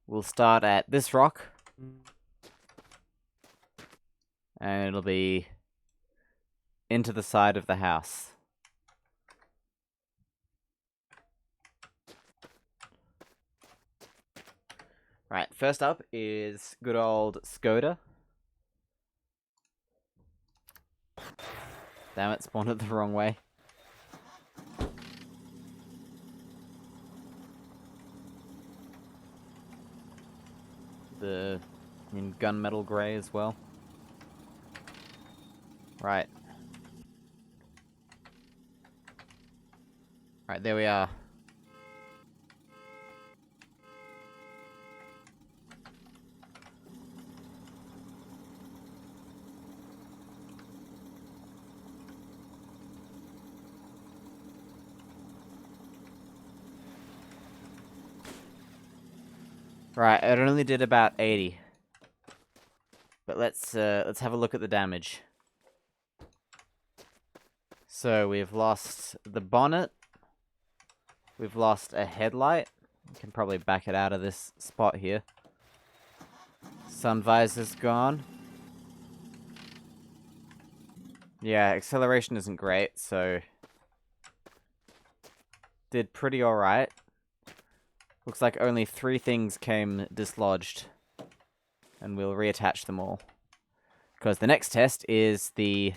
We'll start at this rock. And it'll be into the side of the house. Right, first up is good old Skoda. Damn it, spawned it the wrong way. In gunmetal grey as well. Right. Right, there we are. Right, it only did about 80. But let's have a look at the damage. So we've lost the bonnet. We've lost a headlight. We can probably back it out of this spot here. Sun visor's gone. Yeah, acceleration isn't great, so did pretty alright. Looks like only 3 things came dislodged. And we'll reattach them all. Because the next test is the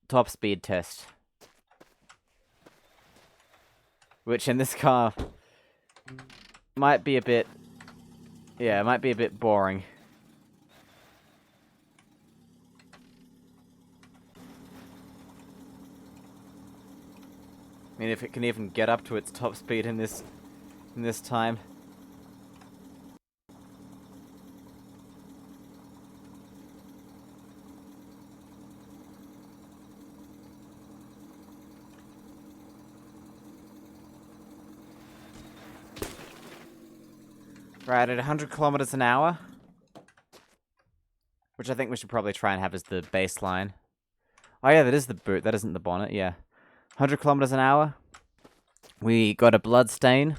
top speed test. Which in this car might be a bit... Yeah, it might be a bit boring. I mean, if it can even get up to its top speed in this time. Right, at 100 kilometers an hour. Which I think we should probably try and have as the baseline. Oh yeah, that is the boot. That isn't the bonnet, yeah. 100 kilometers an hour. We got a blood stain.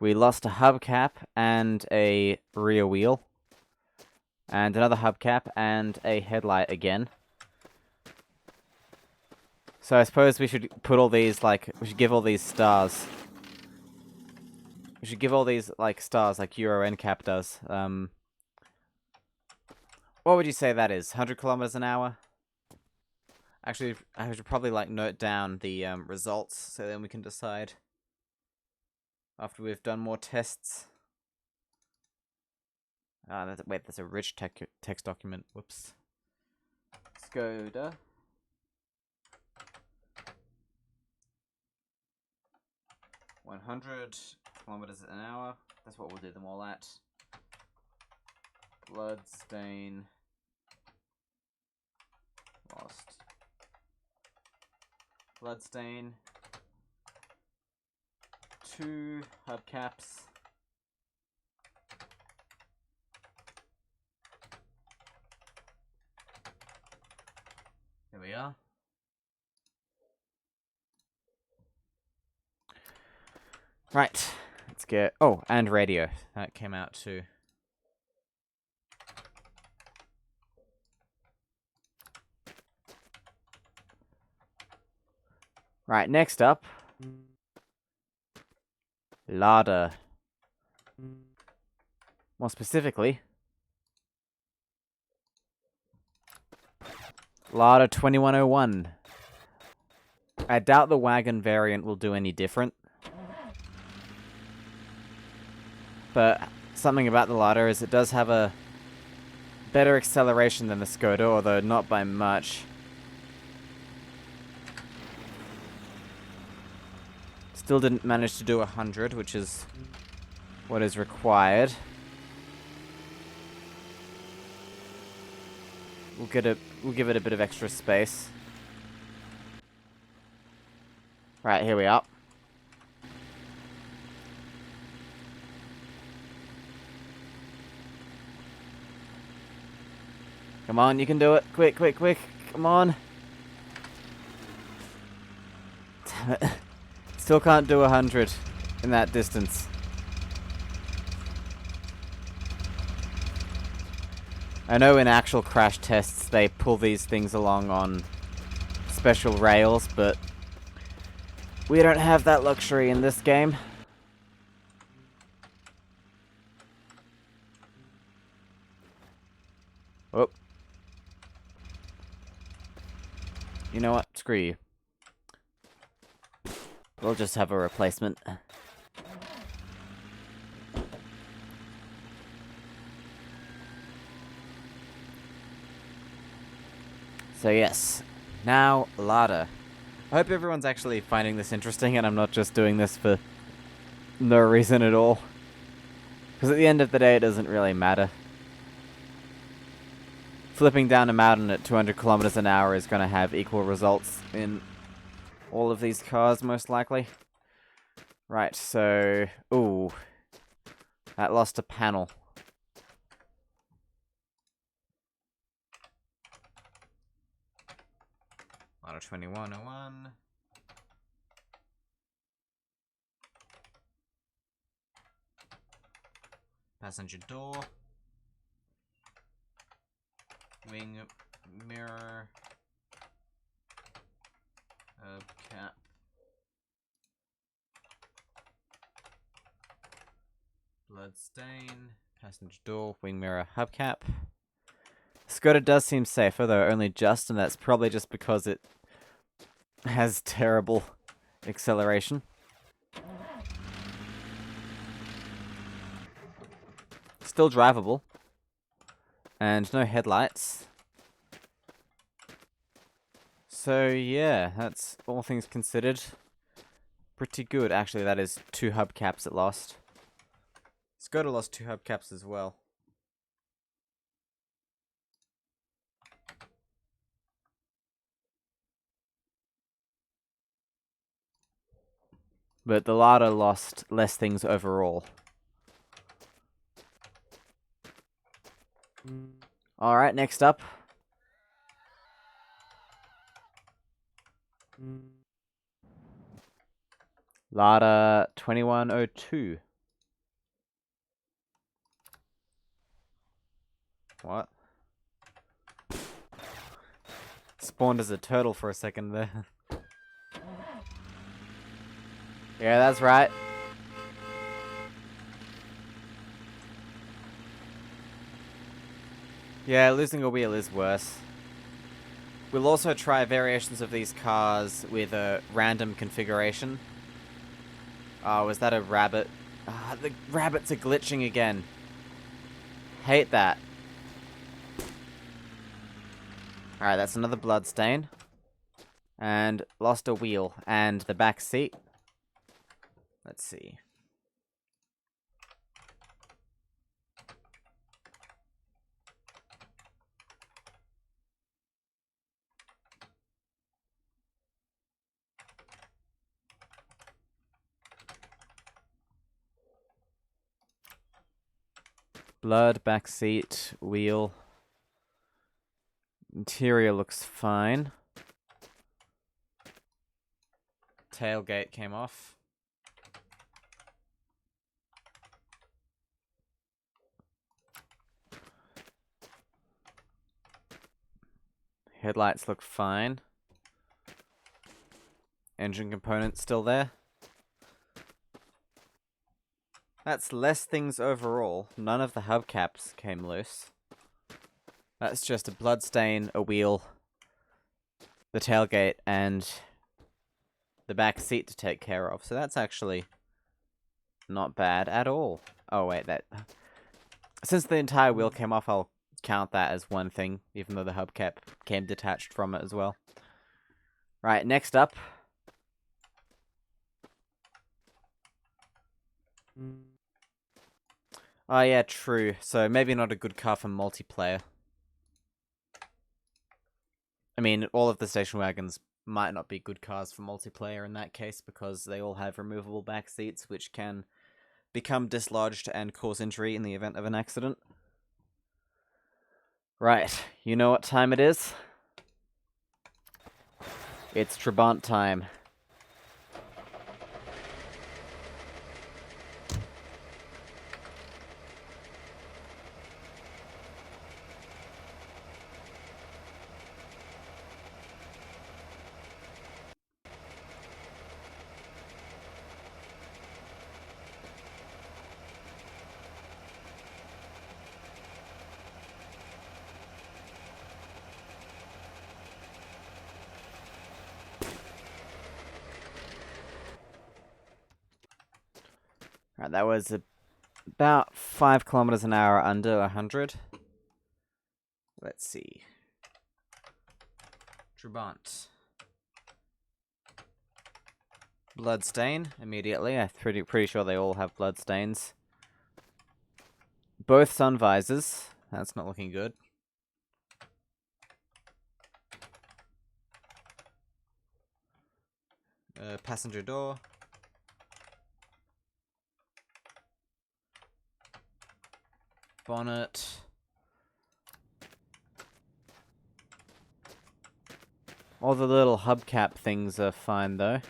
We lost a hubcap and a rear wheel. And another hubcap and a headlight again. So I suppose we should put all these, like, we should give all these stars. We should give all these, like, stars like Euro NCAP does. What would you say that is? 100 kilometers an hour? Actually, I should probably, like, note down the results so then we can decide after we've done more tests. Wait, that's a rich text document. Whoops. Skoda. $100 kilometers an hour. That's what we'll do them all at. Blood stain. Lost. Blood stain. 2 hubcaps. There we are. Right, let's get... Oh, and radio. That came out too. Right, next up. Lada. More specifically, Lada 2101. I doubt the wagon variant will do any different. But something about the Lada is it does have a better acceleration than the Skoda, although not by much. Still didn't manage to do 100, which is what is required. We'll give it a bit of extra space. Right, here we are. Come on, you can do it. Quick, quick, quick. Come on. Damn it. Still can't do 100 in that distance. I know in actual crash tests they pull these things along on special rails, but we don't have that luxury in this game. Oh. You know what? Screw you. We'll just have a replacement. So yes, now ladder. I hope everyone's actually finding this interesting and I'm not just doing this for no reason at all. Because at the end of the day it doesn't really matter. Flipping down a mountain at 200 kilometers an hour is going to have equal results in all of these cars, most likely. Right, so... Ooh. That lost a panel. Auto 2101. Passenger door. Wing mirror. Cap. Blood stain. Passenger door. Wing mirror. Hubcap. Skoda does seem safer, though only just, and that's probably just because it has terrible acceleration. Still drivable. And no headlights. So yeah, that's all things considered. Pretty good. Actually, that is 2 hubcaps it lost. Skoda lost 2 hubcaps as well. But the Lada lost less things overall. Alright, next up. Lada 2102. What? Spawned as a turtle for a second there. Yeah, that's right. Yeah, losing a wheel is worse. We'll also try variations of these cars with a random configuration. Oh, is that a rabbit? Ah, the rabbits are glitching again. Hate that. Alright, that's another blood stain. And lost a wheel. And the back seat. Let's see. Blood, back seat, wheel. Interior looks fine. Tailgate came off. Headlights look fine. Engine components still there. That's less things overall. None of the hubcaps came loose. That's just a blood stain, a wheel, the tailgate, and the back seat to take care of. So that's actually not bad at all. Oh wait, that... Since the entire wheel came off, I'll count that as one thing, even though the hubcap came detached from it as well. Right, next up. Oh yeah, true. So maybe not a good car for multiplayer. I mean, all of the station wagons might not be good cars for multiplayer in that case, because they all have removable back seats, which can become dislodged and cause injury in the event of an accident. Right, you know what time it is? It's Trabant time. Right, that was about 5 kilometers an hour under 100. Let's see. Trabant. Bloodstain, immediately. I'm pretty sure they all have bloodstains. Both sun visors. That's not looking good. Passenger door. Bonnet. All the little hubcap things are fine though.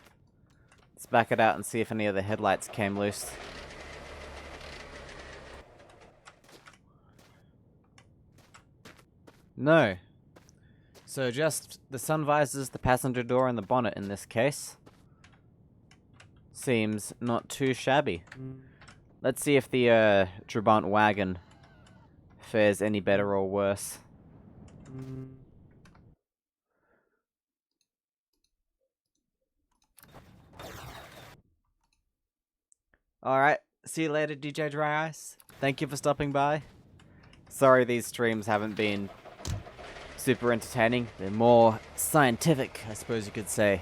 Let's back it out and see if any of the headlights came loose. No. So just the sun visors, the passenger door, and the bonnet in this case. Seems not too shabby. Let's see if the Trabant wagon fares any better or worse. Alright, see you later, DJ Dry Ice. Thank you for stopping by. Sorry these streams haven't been super entertaining. They're more scientific, I suppose you could say.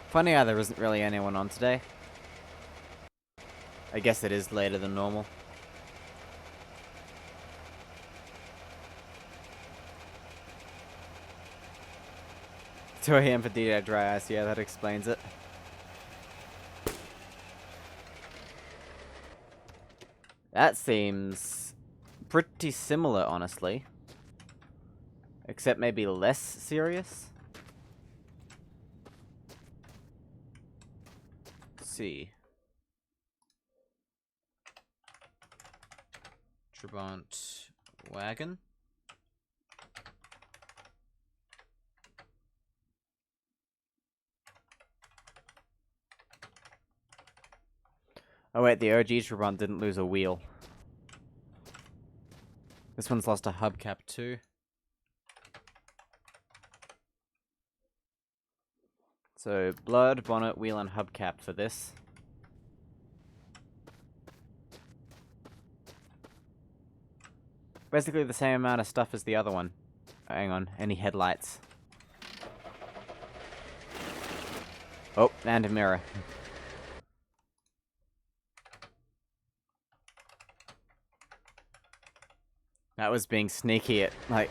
Funny how there isn't really anyone on today. I guess it is later than normal. Two AM for DJ Dry Ice, yeah, that explains it. That seems pretty similar, honestly. Except maybe less serious? Let's see. Trabant wagon. Oh wait, the OG Trabant didn't lose a wheel. This one's lost a hubcap too. So, blood, bonnet, wheel, and hubcap for this. Basically the same amount of stuff as the other one. Hang on, any headlights? Oh, and a mirror. That was being sneaky. It, like,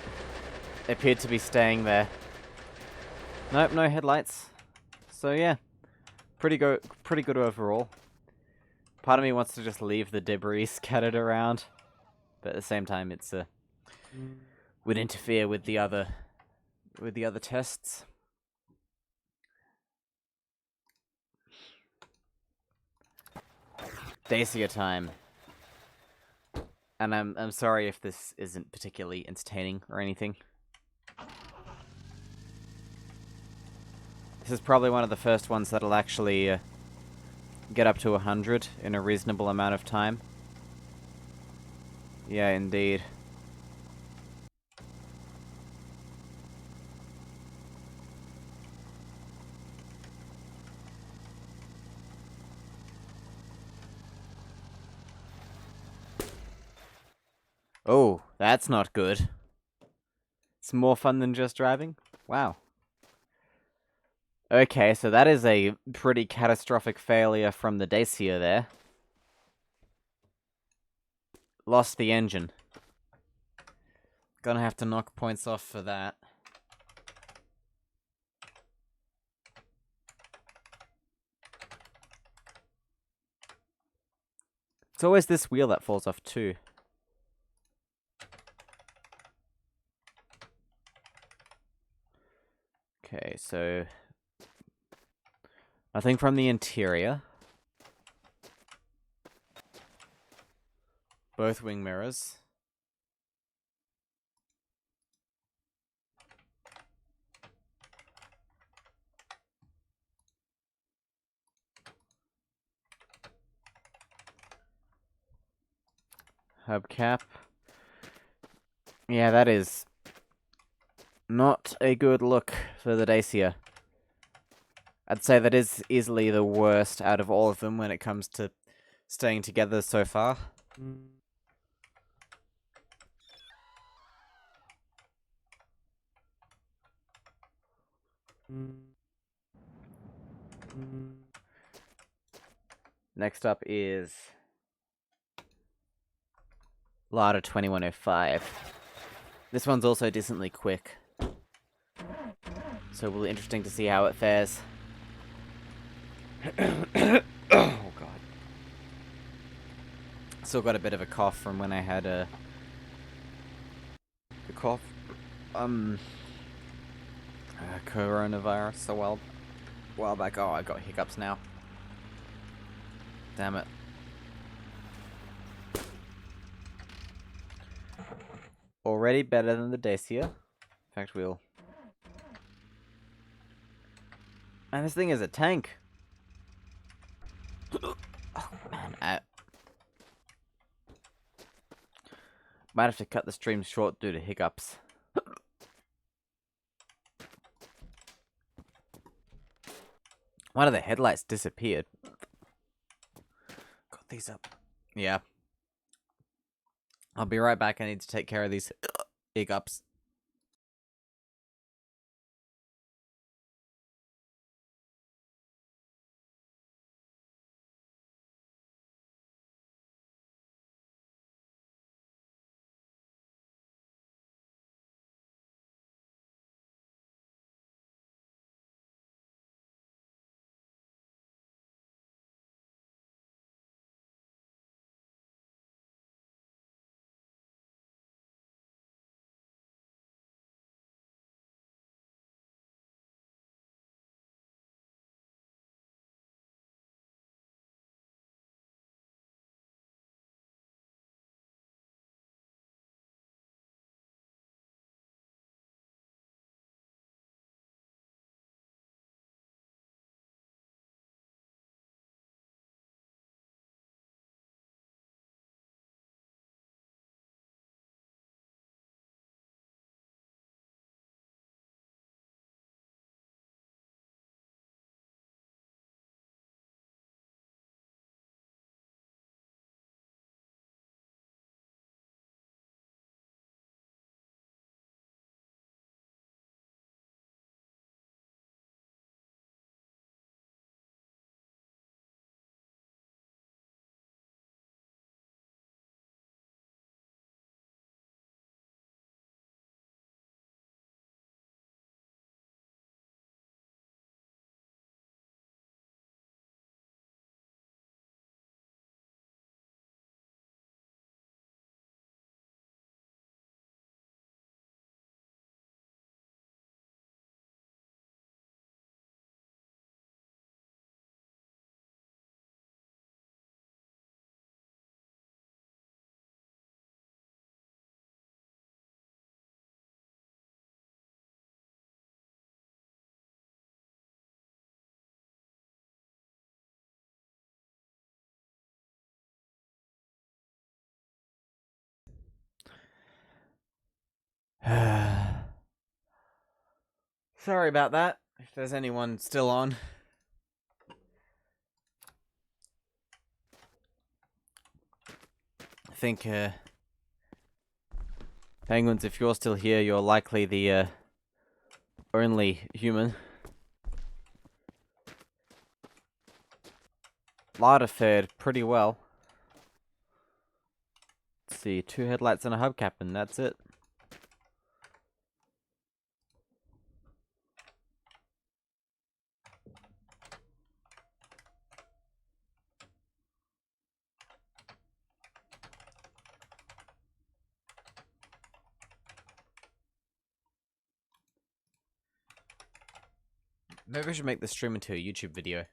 appeared to be staying there. Nope, no headlights. So yeah, pretty good overall. Part of me wants to just leave the debris scattered around, but at the same time, it's would interfere with the other tests. Dacia time. And I'm sorry if this isn't particularly entertaining or anything. This is probably one of the first ones that'll actually get up to 100 in a reasonable amount of time. Yeah, indeed. Oh, that's not good. It's more fun than just driving? Wow. Okay, so that is a pretty catastrophic failure from the Dacia there. Lost the engine. Gonna have to knock points off for that. It's always this wheel that falls off too. Okay, so nothing from the interior. Both wing mirrors. Hubcap. Yeah, that is not a good look for the Dacia. I'd say that is easily the worst out of all of them when it comes to staying together so far. Next up is Lada 2105. This one's also decently quick, so it will be interesting to see how it fares. Oh god. Still got a bit of a cough from when I had the cough. Coronavirus a while back. Oh, I got hiccups now. Damn it. Already better than the Dacia. In fact, we'll... And this thing is a tank. Oh, man. Might have to cut the stream short due to hiccups. One of the headlights disappeared. Got these up. Yeah. I'll be right back. I need to take care of these hiccups. Sorry about that, if there's anyone still on. I think, Penguins, if you're still here, you're likely the, only human. Lada fared pretty well. Let's see, 2 headlights and a hubcap, and that's it. Maybe I should make this stream into a YouTube video.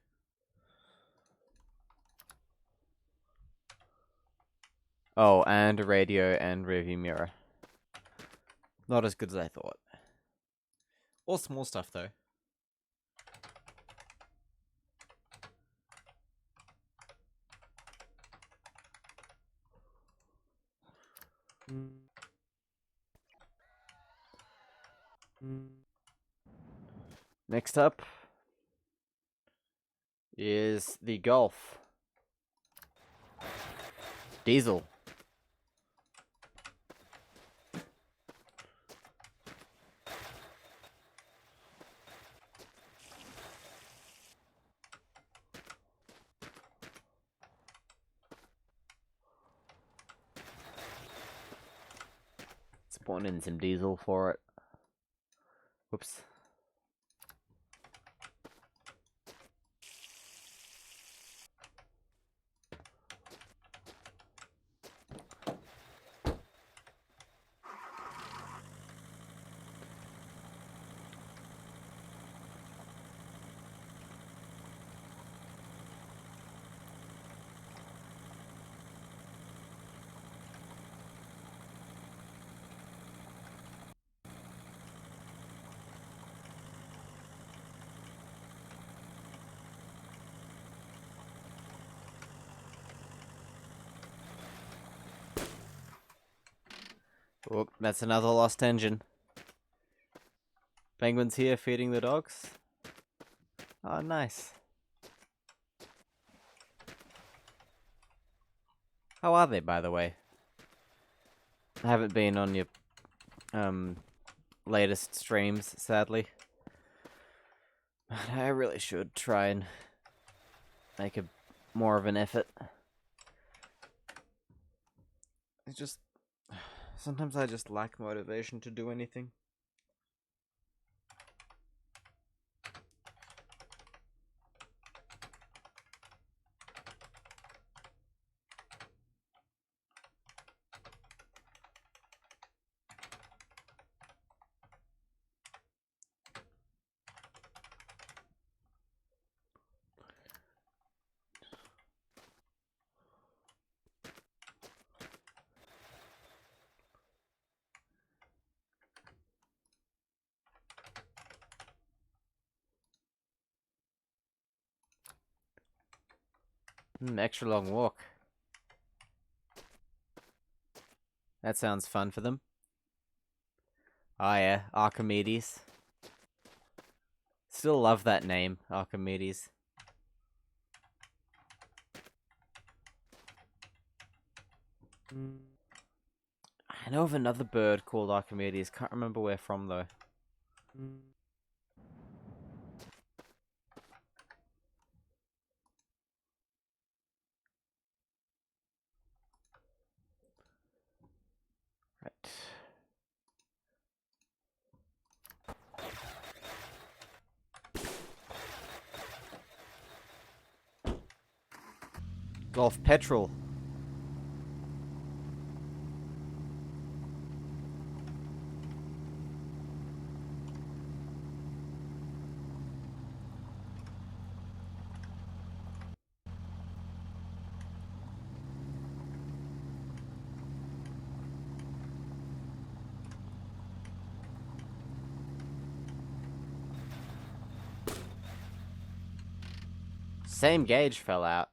Oh, and a radio and rearview mirror. Not as good as I thought. All small stuff, though. Next up, is the Golf. Diesel. Spawn in some diesel for it. Whoops. Oh, that's another lost engine. Penguins here feeding the dogs. Oh, nice. How are they, by the way? I haven't been on your latest streams, sadly. I really should try and make a more of an effort. It's just sometimes I just lack motivation to do anything. Extra long walk. That sounds fun for them. Oh yeah, Archimedes. Still love that name, Archimedes. I know of another bird called Archimedes. Can't remember where from though. Right. Golf petrol. Same gauge fell out.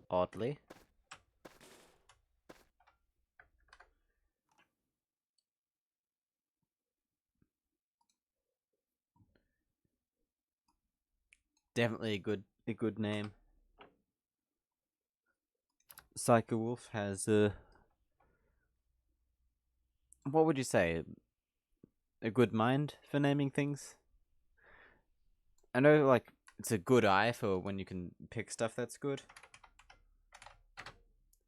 Oddly. Definitely a good name. Psycho Wolf has what would you say? A good mind for naming things? I know, like, it's a good eye for when you can pick stuff that's good.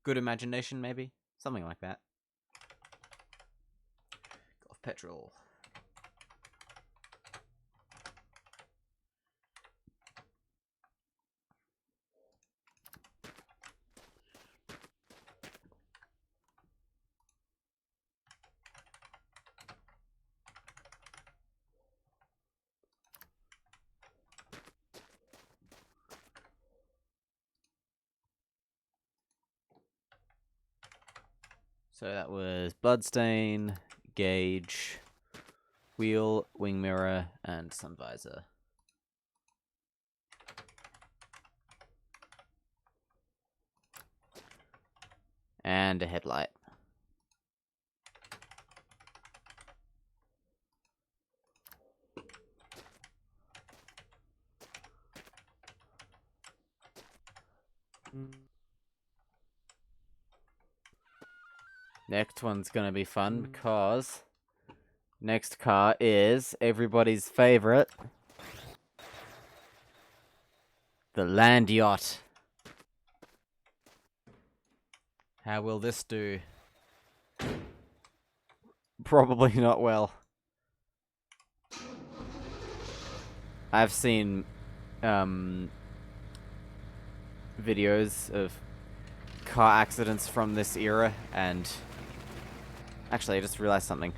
Good imagination, maybe? Something like that. Golf petrol. So that was bloodstain, gauge, wheel, wing mirror, and sun visor. And a headlight. Next one's gonna be fun because next car is everybody's favorite, the land yacht. How will this do? Probably not well. I've seen videos of car accidents from this era, and actually I just realized something.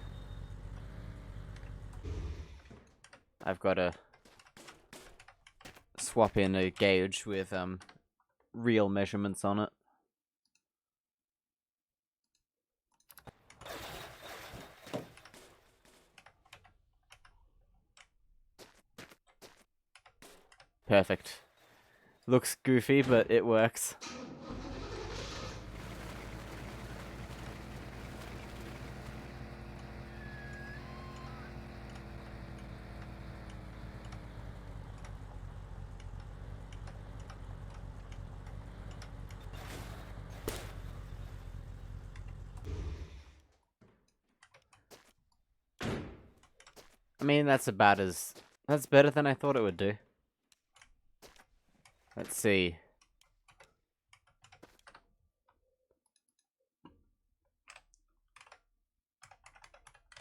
I've got to swap in a gauge with real measurements on it. Perfect. Looks goofy, but it works. I mean, that's better than I thought it would do. Let's see.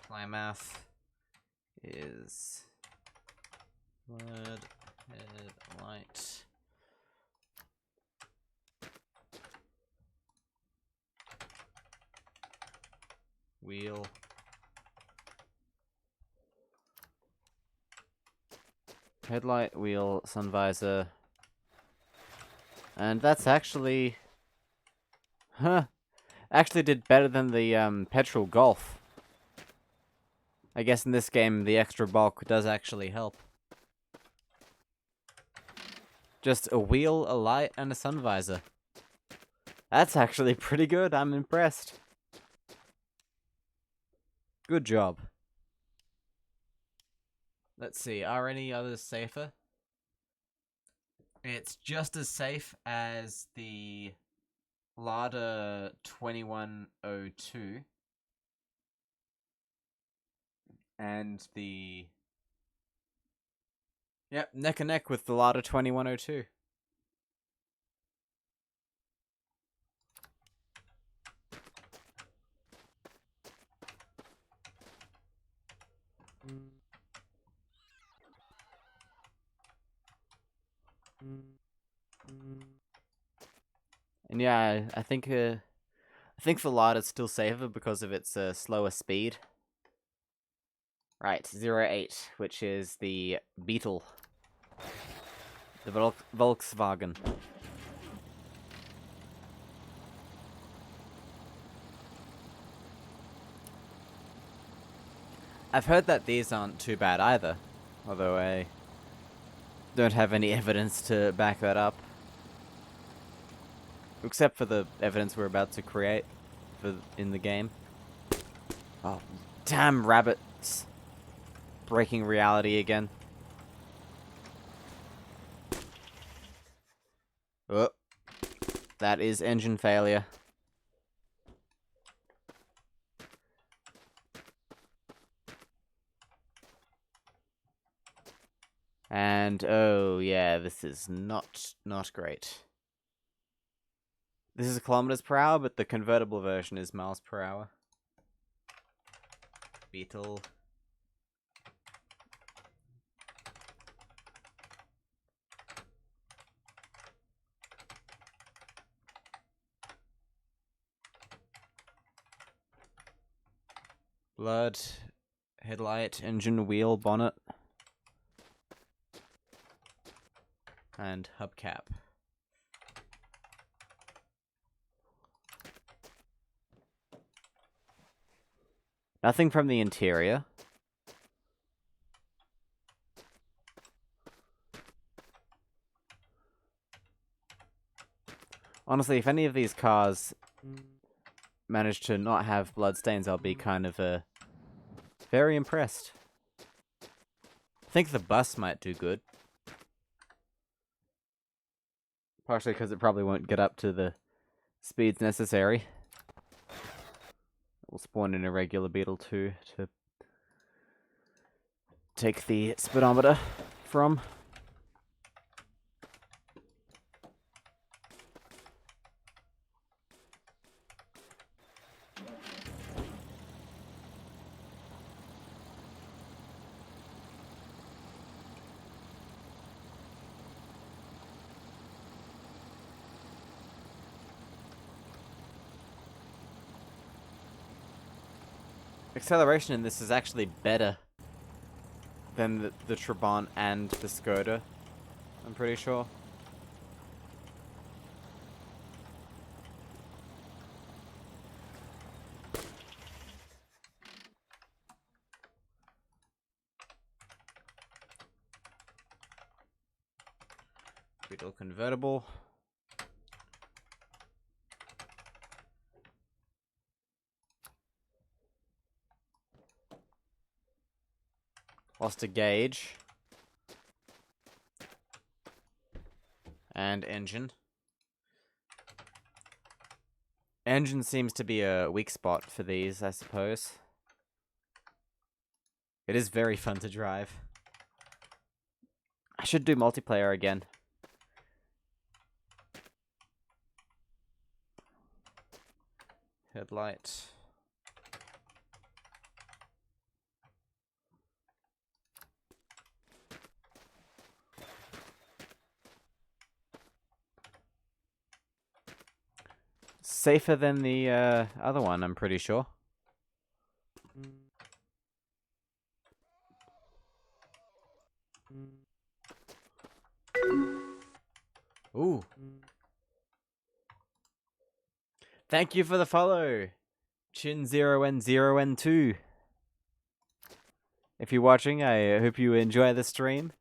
Plymouth is word headlight. Wheel. Headlight, wheel, sun visor. And that's actually... Huh. Actually did better than the petrol Golf. I guess in this game, the extra bulk does actually help. Just a wheel, a light, and a sun visor. That's actually pretty good. I'm impressed. Good job. Let's see, are any others safer? It's just as safe as the Lada 2102 and the... Yep, neck and neck with the Lada 2102. And yeah, I think the Lada's still safer because of its slower speed. Right, 08, which is the Beetle. The Volkswagen. I've heard that these aren't too bad either, although I don't have any evidence to back that up. Except for the evidence we're about to create in the game. Oh, damn rabbits. Breaking reality again. Oh, that is engine failure. And oh yeah, this is not great. This is kilometers per hour, but the convertible version is miles per hour. Beetle. Blood, headlight, engine, wheel, bonnet, and hubcap. Nothing from the interior. Honestly, if any of these cars manage to not have bloodstains, I'll be kind of very impressed. I think the bus might do good. Partially because it probably won't get up to the speeds necessary. We'll spawn in a regular beetle too to take the speedometer from. Acceleration in this is actually better than the Trabant and the Skoda, I'm pretty sure. Beetle convertible. Lost a gauge. And engine. Engine seems to be a weak spot for these, I suppose. It is very fun to drive. I should do multiplayer again. Headlight. Safer than the other one, I'm pretty sure. Ooh. Thank you for the follow, Chin0N0N2. If you're watching, I hope you enjoy the stream.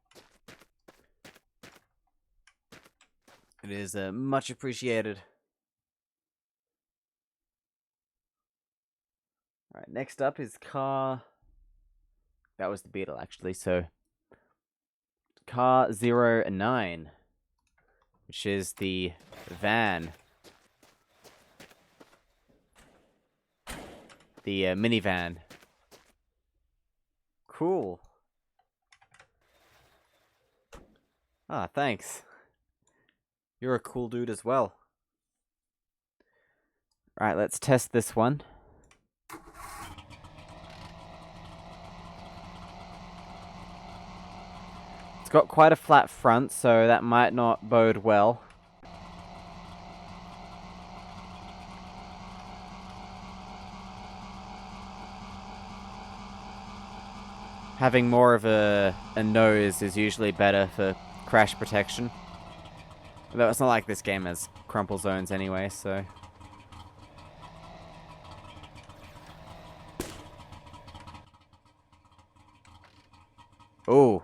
It is much appreciated. Alright, next up is car... That was the Beetle, actually, so... Car 09, which is the van. The minivan. Cool. Ah, thanks. You're a cool dude as well. Alright, let's test this one. It's got quite a flat front, so that might not bode well. Having more of a nose is usually better for crash protection. Though it's not like this game has crumple zones anyway, so... Ooh.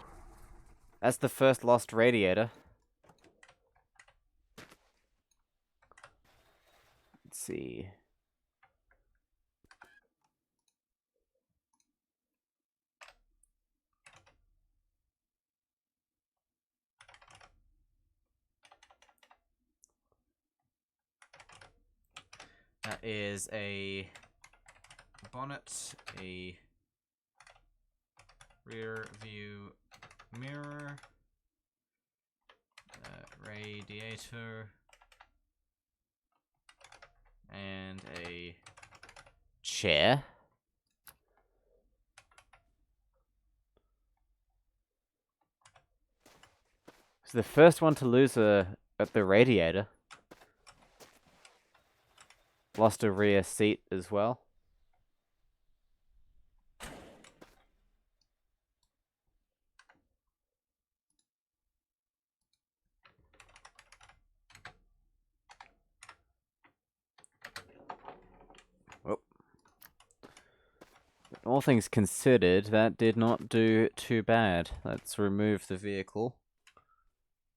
That's the first lost radiator. Let's see. That is a bonnet, a rear view mirror, radiator, and a chair. It's the first one to lose the radiator. Lost a rear seat as well. Oh. All things considered, that did not do too bad. Let's remove the vehicle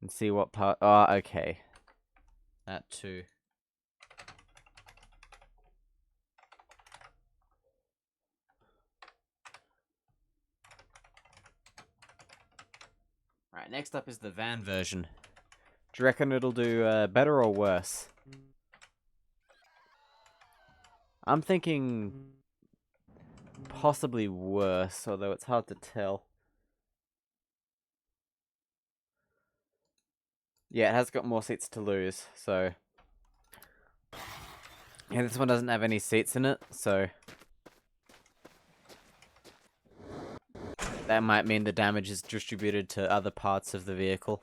and see what part... Oh, okay. That too. Alright, next up is the van version, Do you reckon it'll do better or worse? I'm thinking possibly worse, although it's hard to tell. Yeah, it has got more seats to lose, so... Yeah, this one doesn't have any seats in it, so... That might mean the damage is distributed to other parts of the vehicle.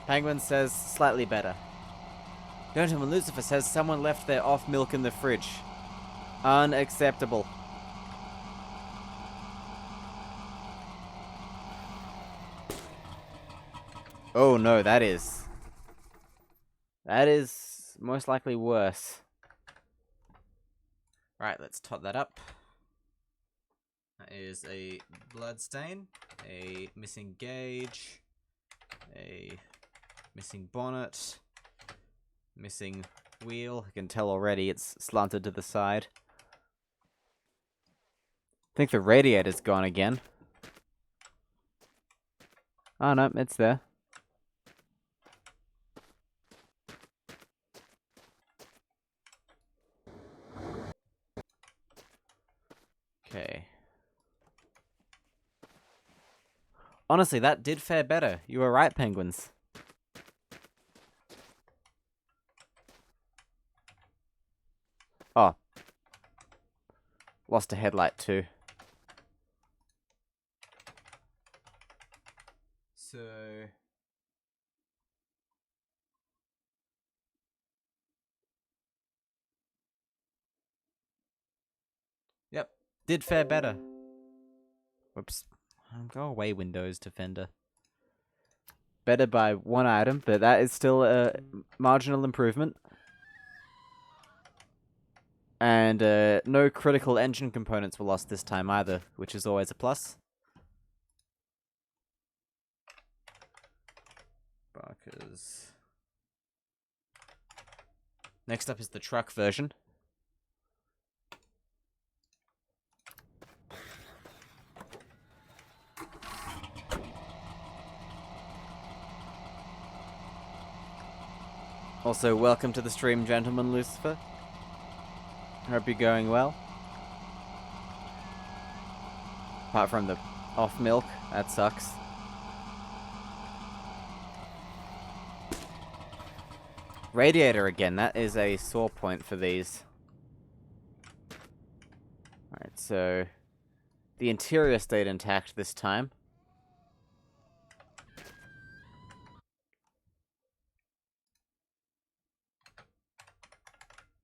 Penguin says, slightly better. Gentleman Lucifer says someone left their off milk in the fridge. Unacceptable. Oh no, that is most likely worse. Right, let's tot that up. That is a blood stain, a missing gauge, a missing bonnet, missing wheel. I can tell already it's slanted to the side. I think the radiator's gone again. Oh no, it's there. Okay. Honestly, that did fare better. You were right, penguins. Oh. Lost a headlight too. So... Yep, did fare better. Whoops. Go away, Windows Defender. Better by one item, but that is still a marginal improvement. And no critical engine components were lost this time either, which is always a plus. Barkers. Next up is the truck version. Also, welcome to the stream, Gentleman Lucifer. Hope you're going well. Apart from the off milk, that sucks. Radiator again, that is a sore point for these. Alright, so... The interior stayed intact this time.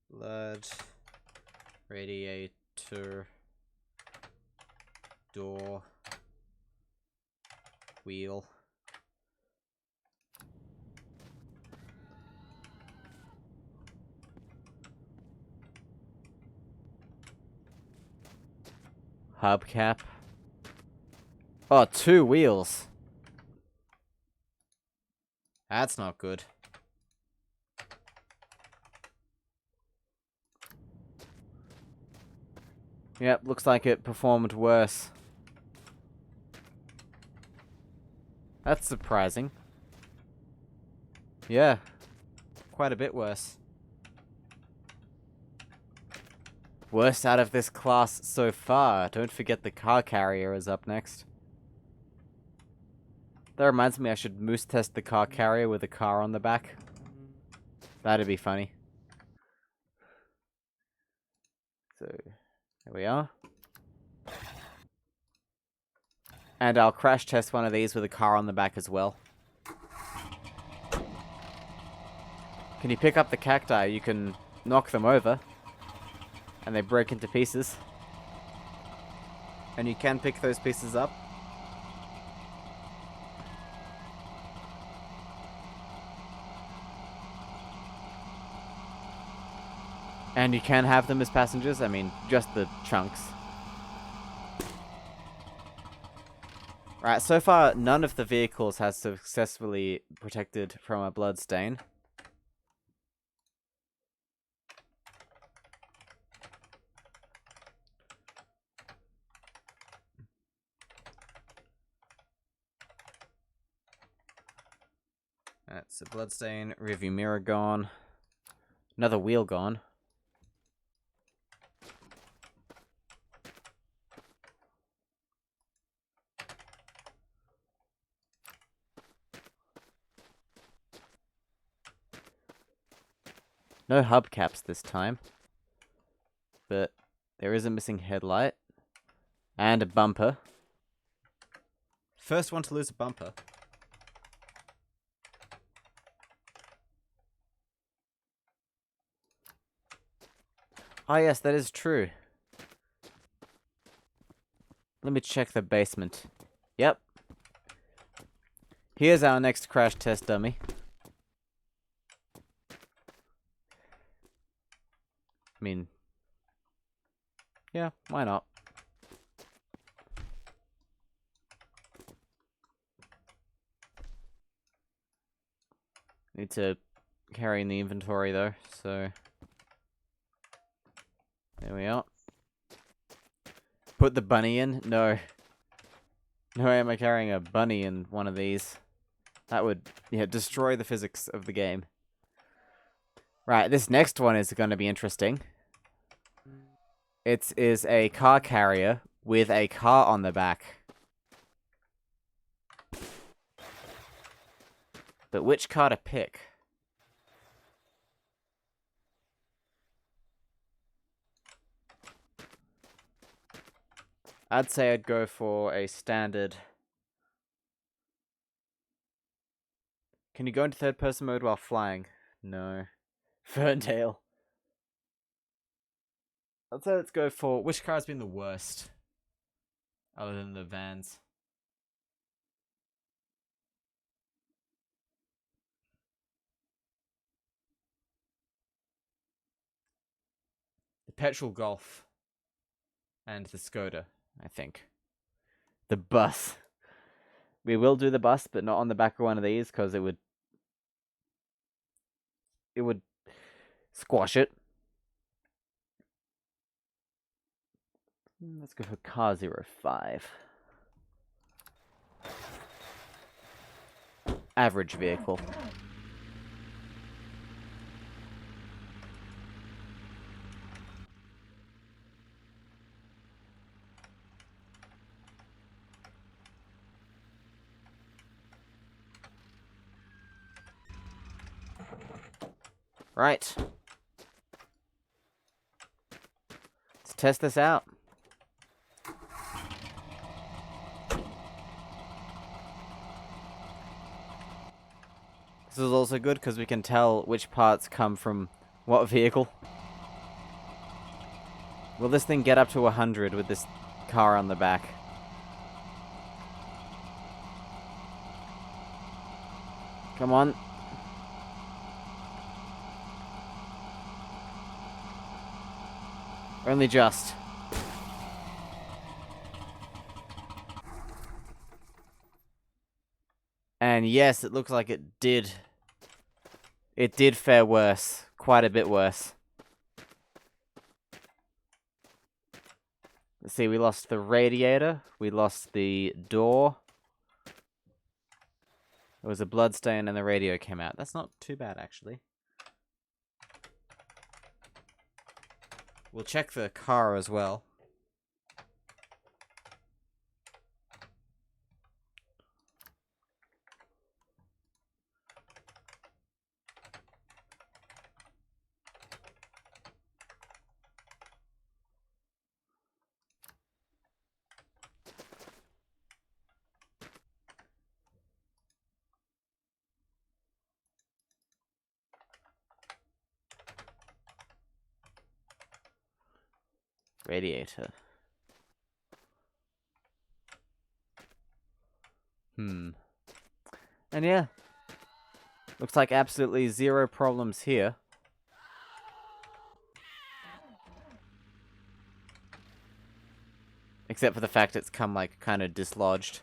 Blood... Radiator... Door... Wheel... Hubcap. Oh, 2 wheels. That's not good. Yep, looks like it performed worse. That's surprising. Yeah, quite a bit worse. Worst out of this class so far. Don't forget the car carrier is up next. That reminds me I should moose test the car carrier with a car on the back. That'd be funny. So, there we are. And I'll crash test one of these with a car on the back as well. Can you pick up the cacti? You can knock them over. And they break into pieces. And you can pick those pieces up. And you can have them as passengers. I mean, just the chunks. Right, so far, none of the vehicles has successfully protected from a blood stain. That's a bloodstain. Rearview mirror gone. Another wheel gone. No hubcaps this time. But there is a missing headlight. And a bumper. First one to lose a bumper. Oh yes, that is true. Let me check the basement. Yep. Here's our next crash test dummy. I mean... yeah, why not? Need to carry in the inventory though, so... there we are. Put the bunny in? No. No way am I carrying a bunny in one of these. That would, yeah, destroy the physics of the game. Right, this next one is going to be interesting. It is a car carrier with a car on the back. But which car to pick? I'd say I'd go for a standard... Can you go into third-person mode while flying? No. Ferndale. I'd say let's go for... which car has been the worst? Other than the vans. The petrol Golf. And the Skoda, I think. The bus. We will do the bus, but not on the back of one of these, because it would squash it. Let's go for car 05. Average vehicle. Right. Let's test this out. This is also good because we can tell which parts come from what vehicle. Will this thing get up to 100 with this car on the back? Come on. Only just. And yes, it looks like it did. It did fare worse. Quite a bit worse. Let's see, we lost the radiator. We lost the door. There was a bloodstain and the radio came out. That's not too bad, actually. We'll check the car as well. Radiator. And yeah. Looks like absolutely zero problems here. Except for the fact it's come, like, kind of dislodged.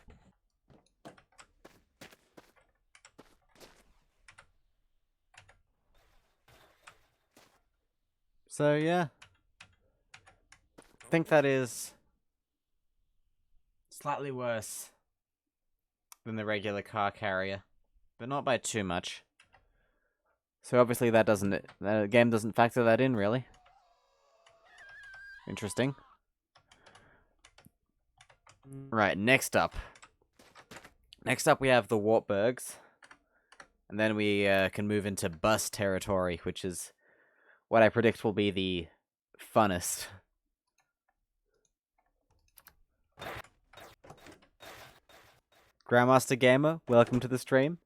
So, yeah. I think that is slightly worse than the regular car carrier. but not by too much. So obviously the game doesn't factor that in, really. Interesting. Right, next up. Next up we have the Wartburgs. And then we can move into bus territory, which is what I predict will be the funnest. Grandmaster Gamer, welcome to the stream.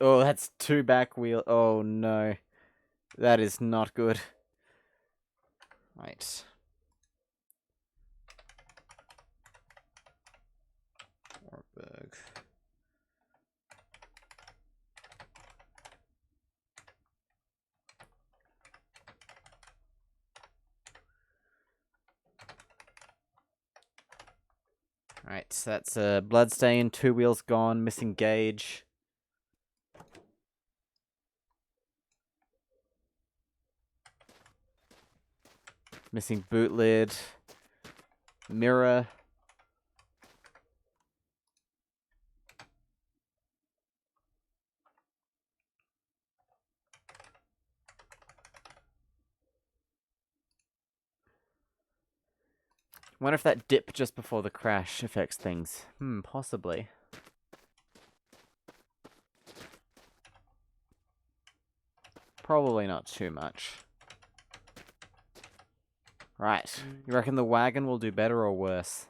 Oh, that's two back wheel. Oh no. That is not good. Right. Wartburg. Right, so that's a bloodstain, 2 wheels gone, missing gauge. Missing boot lid. Mirror. Wonder if that dip just before the crash affects things. Possibly. Probably not too much. Right. You reckon the wagon will do better or worse?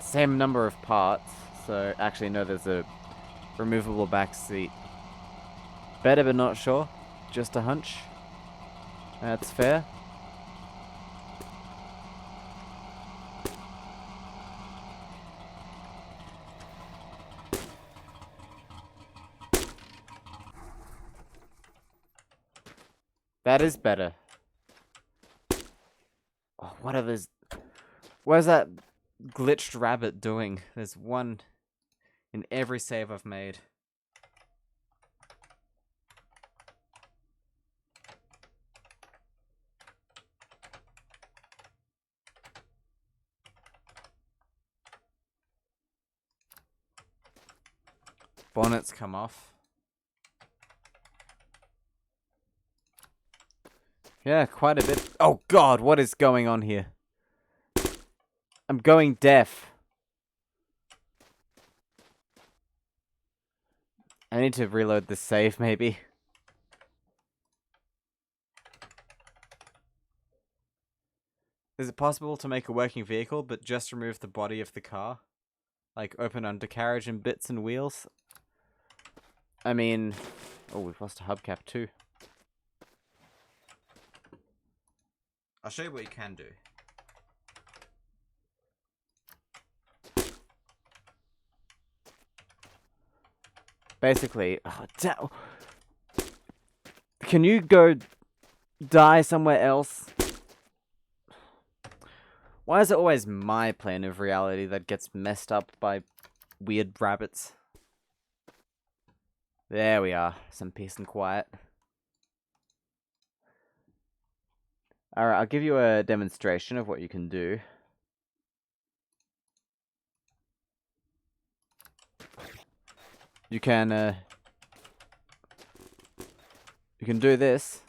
Same number of parts. So, actually, no, there's a removable back seat. Better but not sure. Just a hunch. That's fair. That is better. Oh, what are those? What is that glitched rabbit doing? There's one in every save I've made. Bonnets come off. Yeah, quite a bit. Oh god, what is going on here? I'm going deaf. I need to reload the save, maybe. Is it possible to make a working vehicle, but just remove the body of the car? Like, open undercarriage and bits and wheels? I mean... Oh, we've lost a hubcap too. I'll show you what you can do. Basically... Oh, can you go die somewhere else? Why is it always my plane of reality that gets messed up by weird rabbits? There we are. Some peace and quiet. Alright, I'll give you a demonstration of what you can do. You can do this.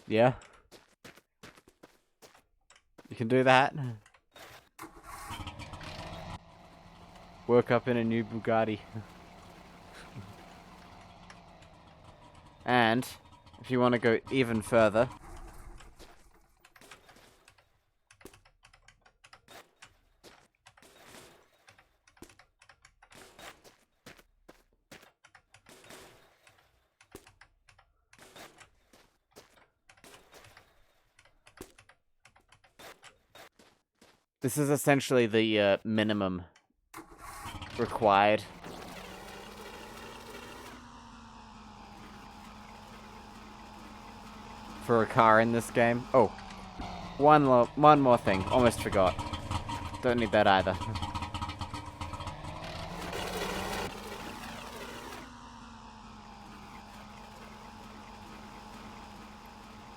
Yeah. You can do that. Woke up in a new Bugatti. And, if you want to go even further... This is essentially the minimum required. For a car in this game. Oh, one more thing. Almost forgot. Don't need that either.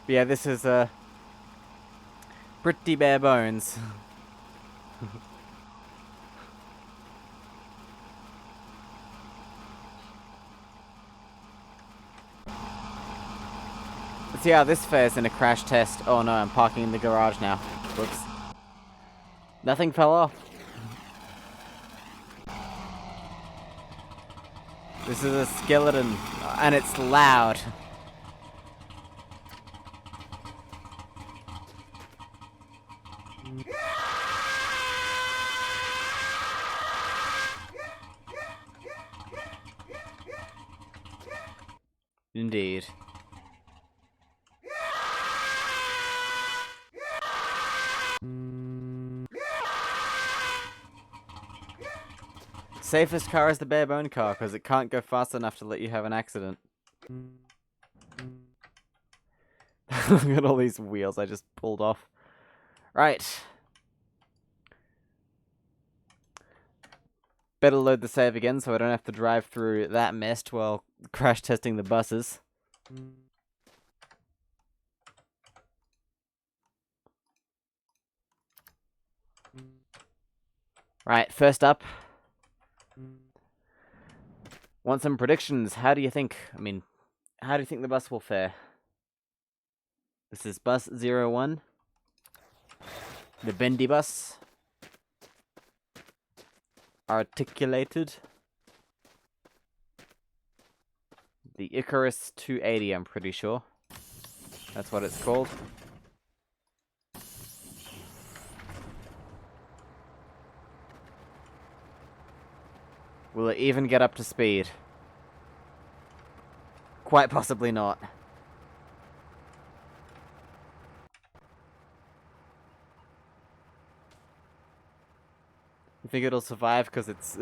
But yeah, this is pretty bare bones. Let's see how this fares in a crash test. Oh no, I'm parking in the garage now. Whoops. Nothing fell off. This is a skeleton, and it's loud. Indeed. Safest car is the bare bone car, because it can't go fast enough to let you have an accident. Look at all these wheels I just pulled off. Right. Better load the save again so I don't have to drive through that mess while crash testing the buses. Right, first up. Want some predictions? How do you think? How do you think the bus will fare? This is bus 01. The bendy bus. Articulated. The Icarus 280, I'm pretty sure. That's what it's called. Will it even get up to speed? Quite possibly not. You think it'll survive because its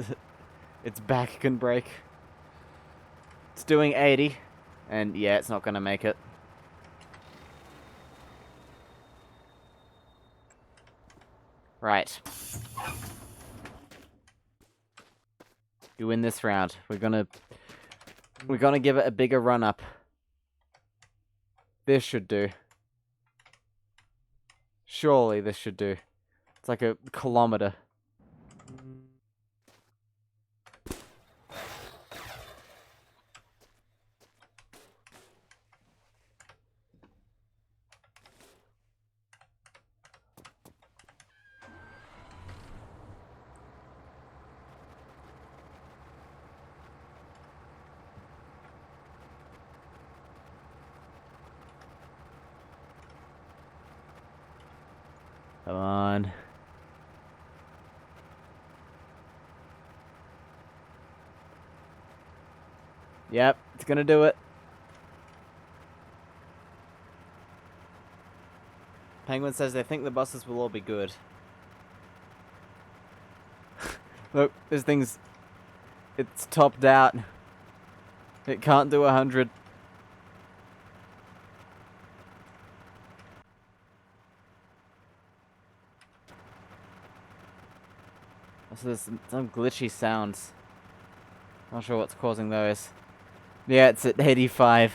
back can break? It's doing 80, and yeah, it's not gonna make it. Right. You win this round. We're gonna give it a bigger run up. This should do. Surely this should do. It's like a kilometer. Come on. Yep, it's gonna do it. Penguin says they think the buses will all be good. Look, this thing's... It's topped out. It can't do 100. So there's some glitchy sounds. Not sure what's causing those. Yeah, it's at 85.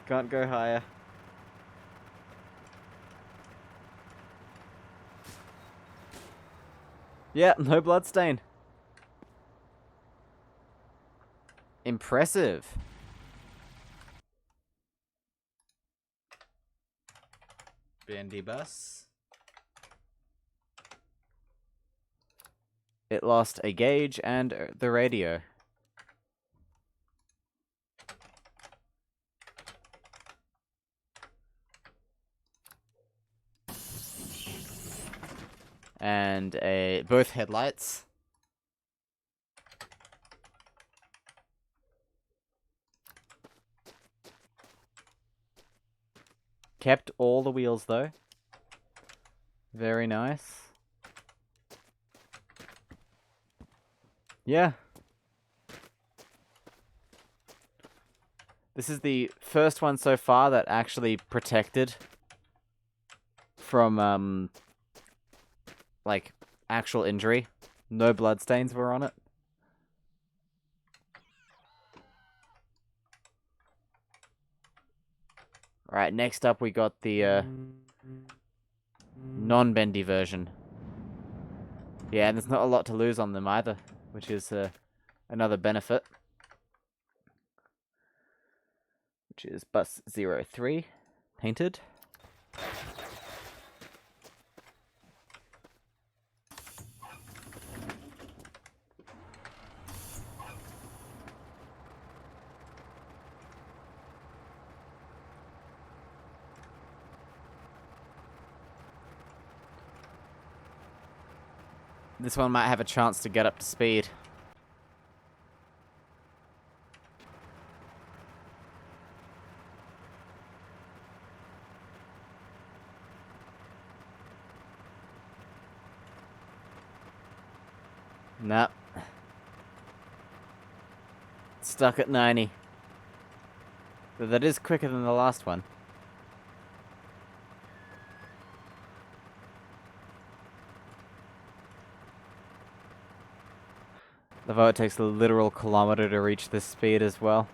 Can't go higher. Yeah, no bloodstain. Impressive. Bendy bus. It lost a gauge and the radio. And both headlights. Kept all the wheels though. Very nice. Yeah. This is the first one so far that actually protected from like actual injury. No bloodstains were on it. Alright, next up we got the non-bendy version. Yeah, and there's not a lot to lose on them either, which is another benefit. Which is bus 03, painted. This one might have a chance to get up to speed. Nope. Stuck at 90. But that is quicker than the last one. Although it takes a literal kilometer to reach this speed as well.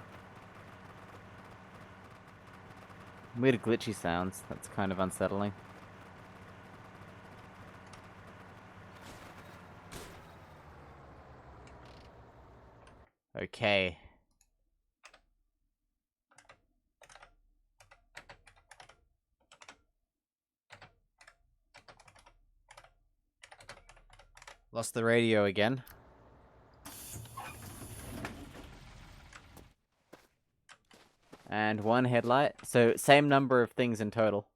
Weird glitchy sounds. That's kind of unsettling. Okay. Lost the radio again. And one headlight. So, same number of things in total.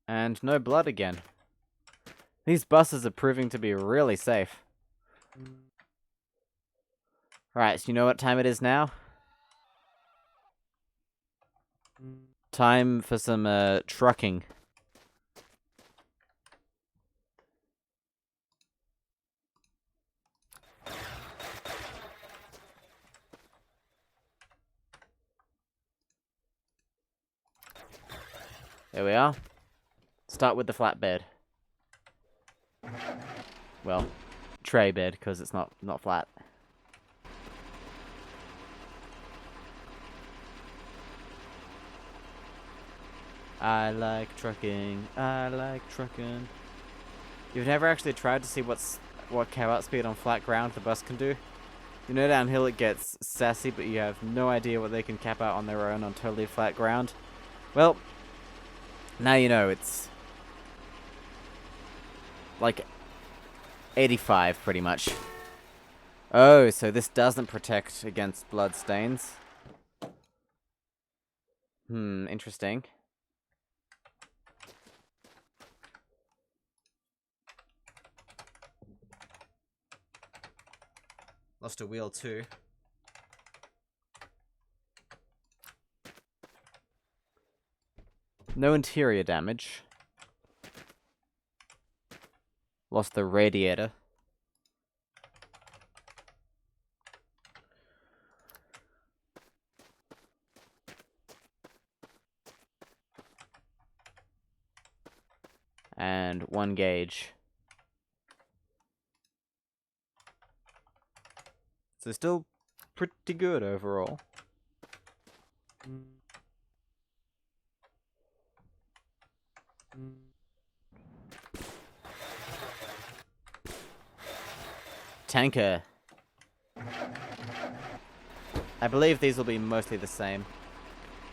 And no blood again. These buses are proving to be really safe. Right, so you know what time it is now? Time for some trucking. There we are. Start with the flatbed. Well, tray bed, because it's not flat. I like trucking. I like trucking. You've never actually tried to see what cab out speed on flat ground the bus can do? You know downhill it gets sassy, but you have no idea what they can cap out on their own on totally flat ground. Well, now you know. It's like 85 pretty much. Oh, so this doesn't protect against blood stains. Interesting. Lost a wheel too. No interior damage. Lost the radiator. And one gauge. So still pretty good overall. Tanker. I believe these will be mostly the same.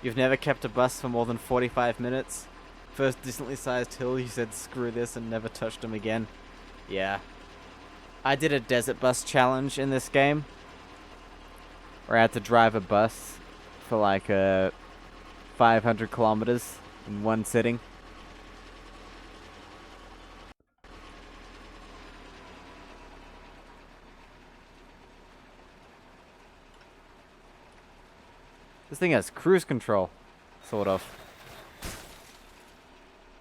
You've never kept a bus for more than 45 minutes? First decently sized hill, you said screw this and never touched them again. Yeah. I did a desert bus challenge in this game, where I had to drive a bus for like 500 kilometers in one sitting. This thing has cruise control, sort of.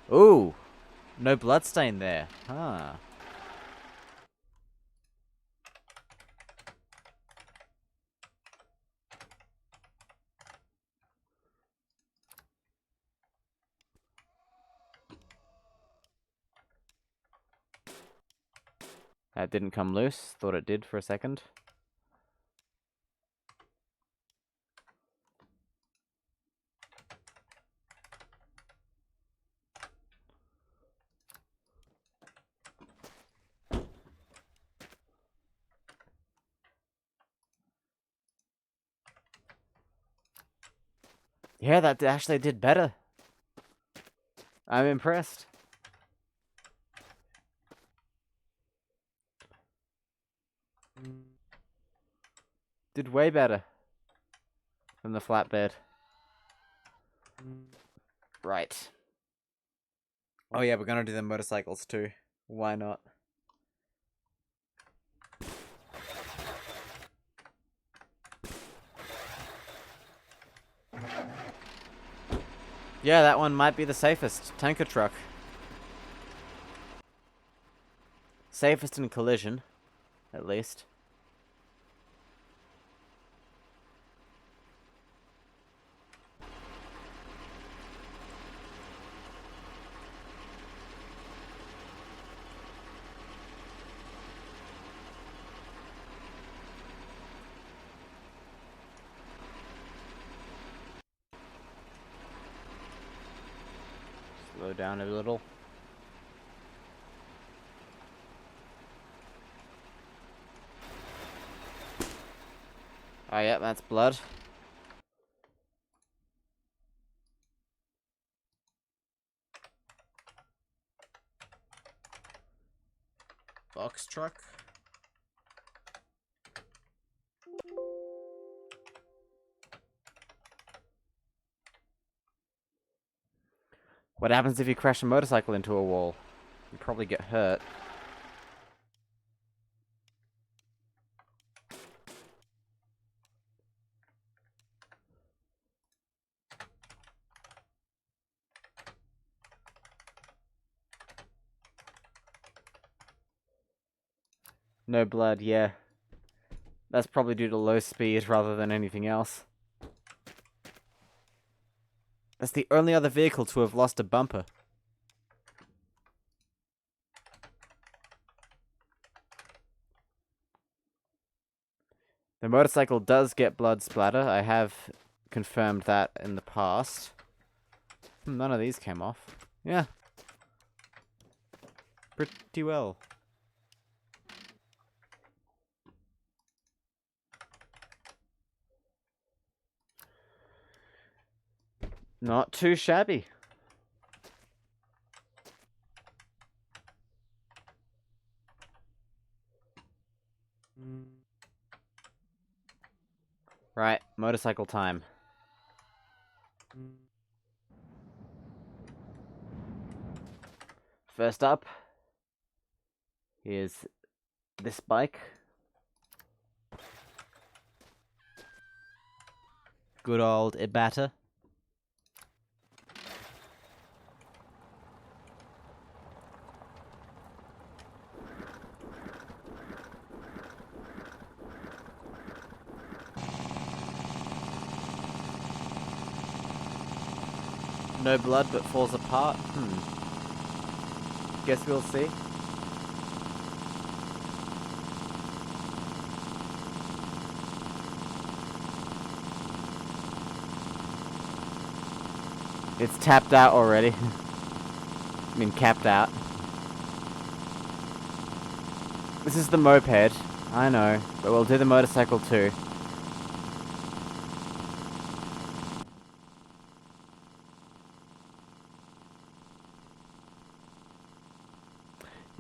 Ooh, no bloodstain there. Huh. That didn't come loose. Thought it did for a second. Yeah, that actually did better. I'm impressed. Did way better than the flatbed. Right. Oh yeah, we're gonna do the motorcycles too. Why not? Yeah, that one might be the safest. Tanker truck. Safest in collision, at least. Slow down a little. Oh yeah, that's blood. Box truck. What happens if you crash a motorcycle into a wall? You probably get hurt. No blood, yeah. That's probably due to low speed rather than anything else. That's the only other vehicle to have lost a bumper. The motorcycle does get blood splatter. I have confirmed that in the past. None of these came off. Yeah. Pretty well. Not too shabby. Right, motorcycle time. First up, here's this bike. Good old Ibata. No blood but falls apart. Guess we'll see. It's tapped out already. I mean, capped out. This is the moped. I know, but we'll do the motorcycle too.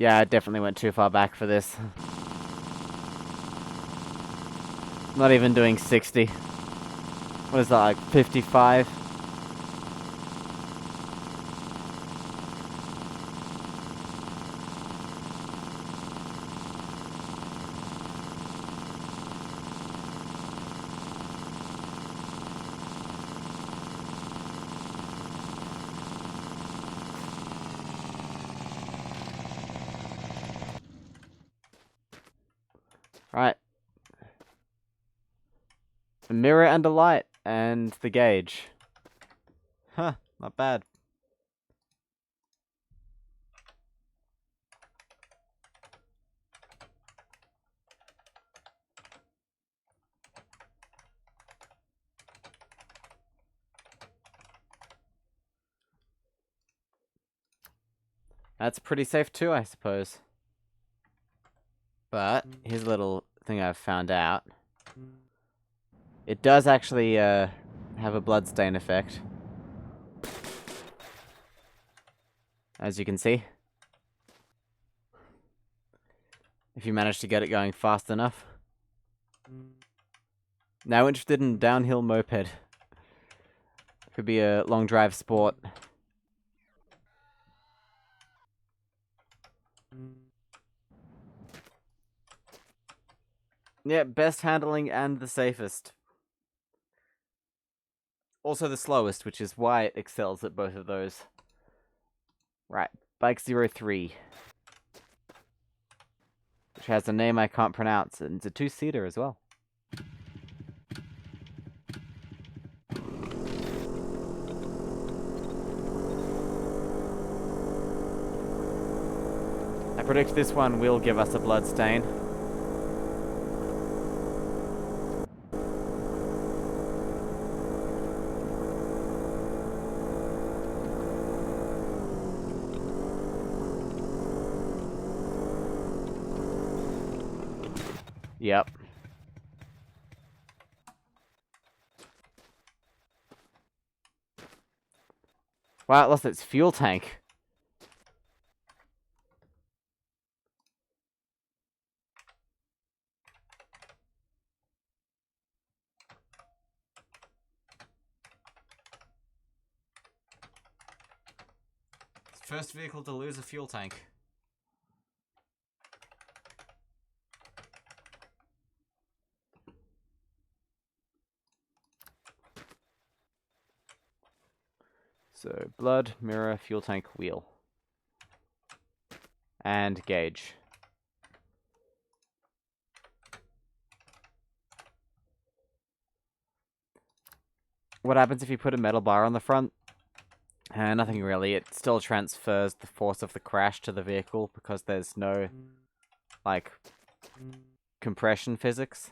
Yeah, I definitely went too far back for this. Not even doing 60. What is that, like 55? Right. A mirror and a light, and the gauge. Huh, not bad. That's pretty safe too, I suppose. But here's a little thing I've found out. It does actually have a bloodstain effect. As you can see. If you manage to get it going fast enough. Now interested in downhill moped. Could be a long drive sport. Yeah, best handling and the safest. Also the slowest, which is why it excels at both of those. Right, Bike 03. Which has a name I can't pronounce, and it's a two-seater as well. I predict this one will give us a bloodstain. Yep. Wow, it lost its fuel tank. First vehicle to lose a fuel tank. So, blood, mirror, fuel tank, wheel. And gauge. What happens if you put a metal bar on the front? Nothing really. It still transfers the force of the crash to the vehicle because there's no, like, compression physics.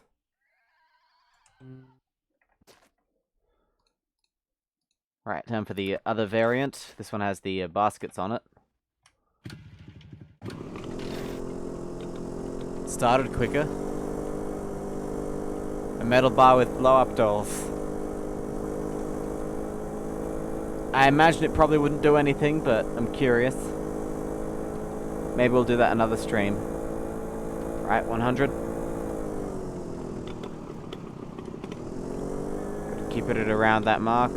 Right, time for the other variant. This one has the baskets on it. Started quicker. A metal bar with blow-up dolls. I imagine it probably wouldn't do anything, but I'm curious. Maybe we'll do that another stream. Right, 100. Keep it at around that mark.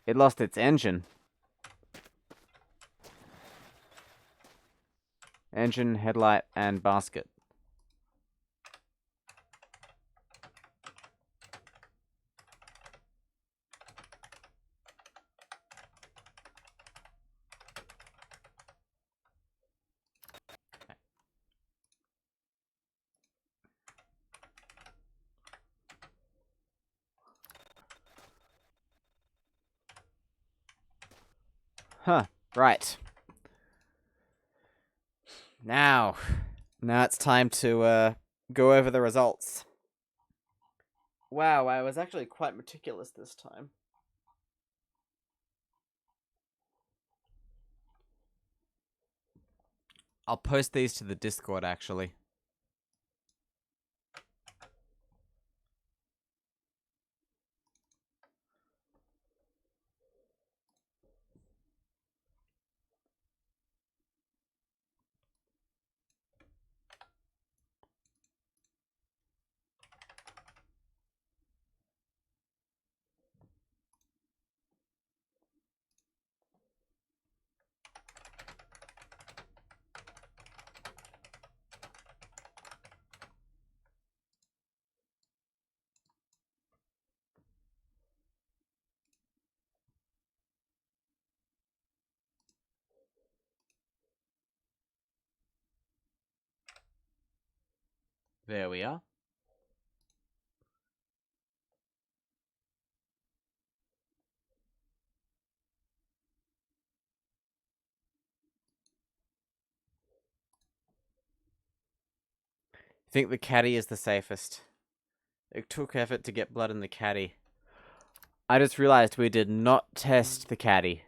It lost its engine. Engine, headlight, and basket. Huh, right. Now it's time to go over the results. Wow, I was actually quite meticulous this time. I'll post these to the Discord, actually. There we are. I think the caddy is the safest. It took effort to get blood in the caddy. I just realized we did not test the caddy.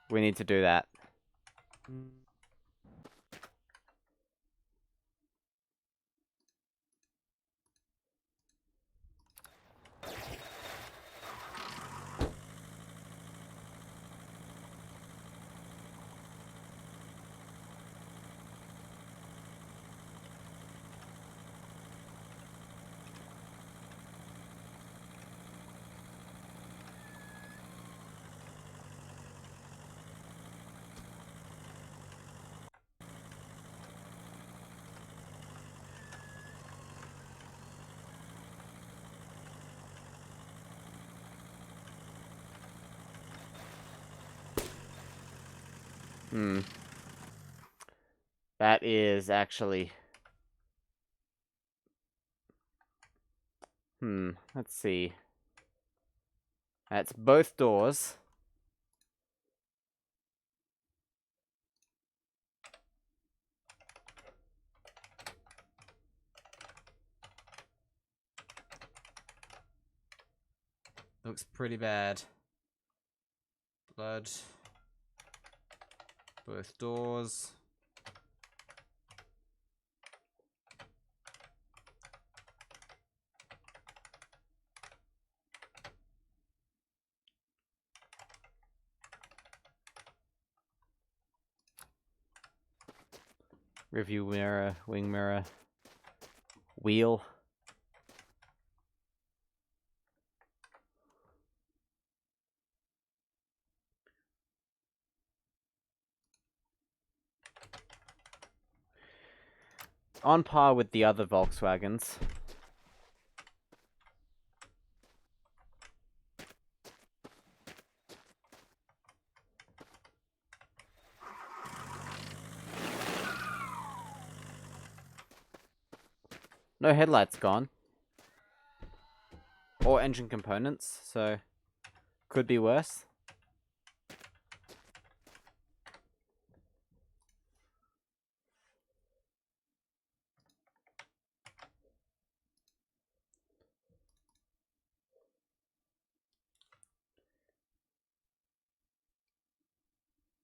We need to do that. That is actually... let's see. That's both doors. Looks pretty bad. Blood. Both doors. Review mirror, wing mirror, wheel. On par with the other Volkswagens. No headlights gone. Or engine components, so could be worse.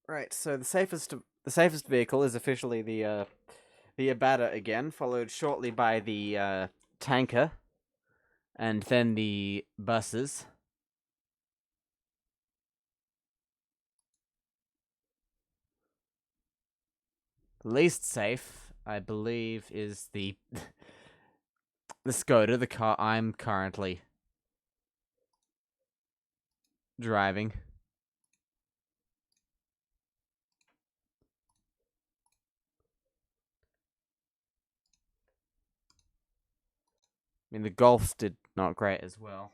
Right, so the safest vehicle is officially the Abada again, followed shortly by the tanker, and then the buses. The least safe, I believe, is the the Skoda, the car I'm currently driving. I mean, the Golfs did not great as well.